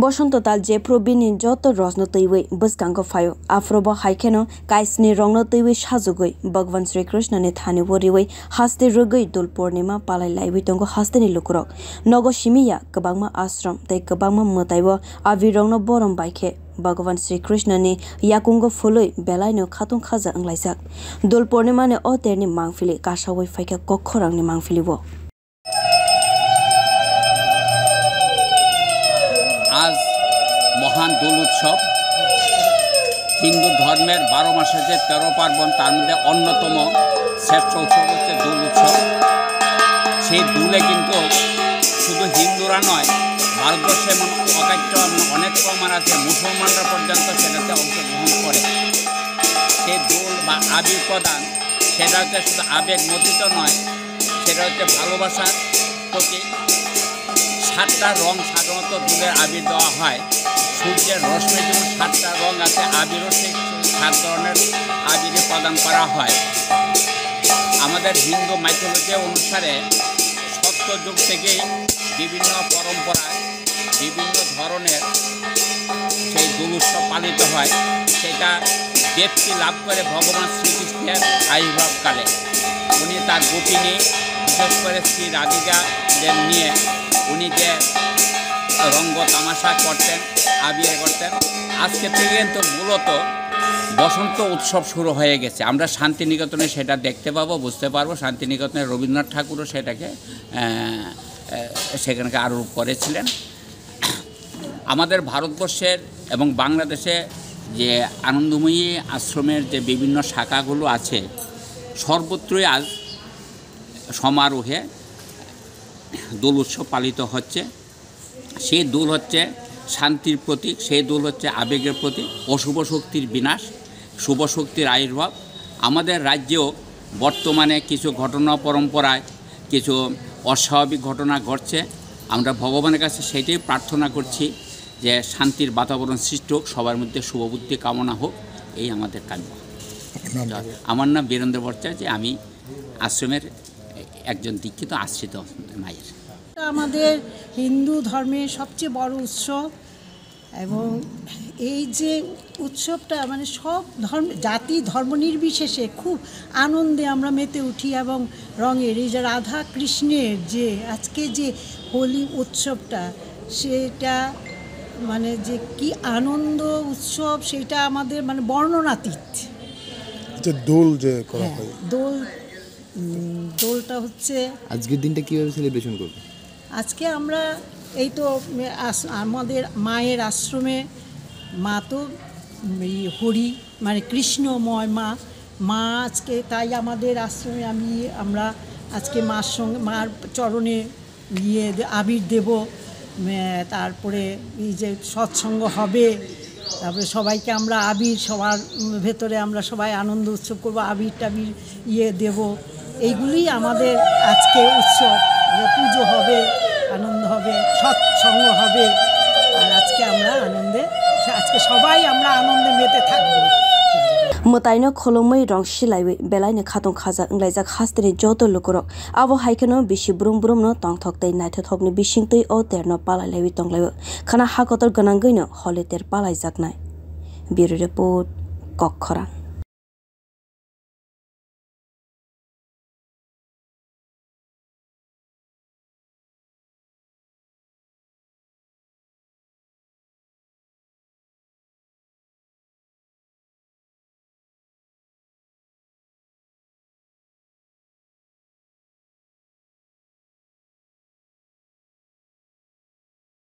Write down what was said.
বসন্ত তাল যে প্রবীণী যত রত্ন তৈwi বসকাঙ্গ ফায়ো আফ্রব হাইখেনো কাইসনি রং তৈwi সাজুগই ভগবান শ্রী কৃষ্ণ নে Thani বরিwi haste rwgwi dol purnima palai laiwi tongo haste ni lukorog nogo simiya kobangma ashram tei kobangma mwtaibo abir rong no borom baikhe Bhagavan Sri Krishna ni yakungo phului belai no khatung khaza anglaijak dol purnima ne o terni mangfili kasawai faika kokkhorang ni mangfilibo आज महान दोल उत्सव हिंदू धर्मेर 12 मासे जे 13 पार्बण तार मध्य अन्यतम श्रेष्ठ उत्सव होच्छे दोल उत्सव सेई दोले किन्तु शुधु हिंदुरा नय भारतवर्षे अकाट्य अनेक प्रमाण आछे मुसलमानरा पर्यन्त सेटाते अंशग्रहण करे सेई दोल बा आबिर प्रदान सेटा हच्छे शुधु आवेग मथित नय सेटा हच्छे भालोबासार प्रतीक 7টা রং সাধারণত দুলের আবির দেওয়া হয় সূর্যের রশ্মির যেমন 7টা রং আছে আবিরও সেই 7 ধরনের আবিরে প্রদান করা হয় আমাদের হিন্দু মাইথোলজি অনুসারে সত্যযুগ থেকেই বিভিন্ন পরম্পরায় বিভিন্ন ধরনের সেই দোল উৎসব পালিত হয় সেটা দেবকী লাভ করে ভগবান শ্রীকৃষ্ণের আবির্ভাবকালে উনি তার গোপিনী বিশেষ করে শ্রী রাধিকাদের নিয়ে উনি যে রঙ্গ তামাশা করতেন আবির করতেন আজকে থেকে কিন্তু মূলত বসন্ত উৎসব শুরু হয়ে গেছে আমরা শান্তিনিকেতনে সেটা দেখতে পাবো বুঝতে পারবো শান্তিনিকেতনে রবীন্দ্রনাথ ঠাকুরও সেটাকে সেখানকে আরোপ করেছিলেন আমাদের ভারতবর্ষের এবং বাংলাদেশে যে আনন্দময়ী আশ্রমের যে বিভিন্ন শাখাগুলো আছে সর্বত্রই আজ সমারোহে দোল উৎসব পালিত হচ্ছে সেই দোল হচ্ছে শান্তির প্রতীক সেই দোল হচ্ছে আবেগের প্রতীক অশুভ শক্তির বিনাশ শুভ শক্তির আবির্ভাব আমাদের রাজ্যেও বর্তমানে কিছু ঘটনা পরম্পরায় কিছু অস্বাভাবিক ঘটনা ঘটছে আমরা ভগবানের কাছে সেটাই প্রার্থনা করছি যে শান্তির বাতাবরণ সৃষ্টি হোক সবার মধ্যে শুভবুদ্ধি কামনা হোক এই আমাদের কাম্য আমার নাম বীরেন্দ্র ভট্টাচার্য আমি আশ্রমের একজন দীক্ষিত আশ্রিত মায়ের আমাদের হিন্দু ধর্মের সবচেয়ে বড় উৎসব এবং এই যে উৎসবটা মানে সব ধর্ম জাতি ধর্ম নির্বিশেষে খুব আনন্দে আমরা মেতে উঠি এবং রঙের এই যে রাধা কৃষ্ণের যে আজকে যে হোলি উৎসবটা সেটা মানে যে কি আনন্দ উৎসব সেটা আমাদের মানে বর্ণনাতীত দোল যে করা হয় দোলটা হচ্ছে আজকের দিনটা কীভাবে সেলিব্রেশন করবে আজকে আমরা এই তো আমাদের মায়ের আশ্রমে মা তো হরি মানে কৃষ্ণময় মা আজকে তাই আমাদের আশ্রমে আমরা আজকে মার সঙ্গে মার চরণে আবির দেব তারপরে এই যে সৎসঙ্গ হবে তারপরে সবাইকে আমরা আবির সবার ভেতরে আমরা সবাই আনন্দ উৎসব করবো আবির টাবির দেব এইগুলি আমাদের আজকে উৎসব পুজো হবে আনন্দ হবে সৎসঙ্গ হবে আর আজকে আমরা আজকে সবাই আমরা আনন্দে মেতে থাকবো Mutaino Khulomwi rong laiwi belai ne khatung khaza anglaijak haste ni joto lukorog abo haikeno bisi brum no tongthok tei naithok ni bisingtei o terno palai laiwi tonglaiwi khana hakotor ganangoi no hole ter palaijaknai Bureau Report Kokkhora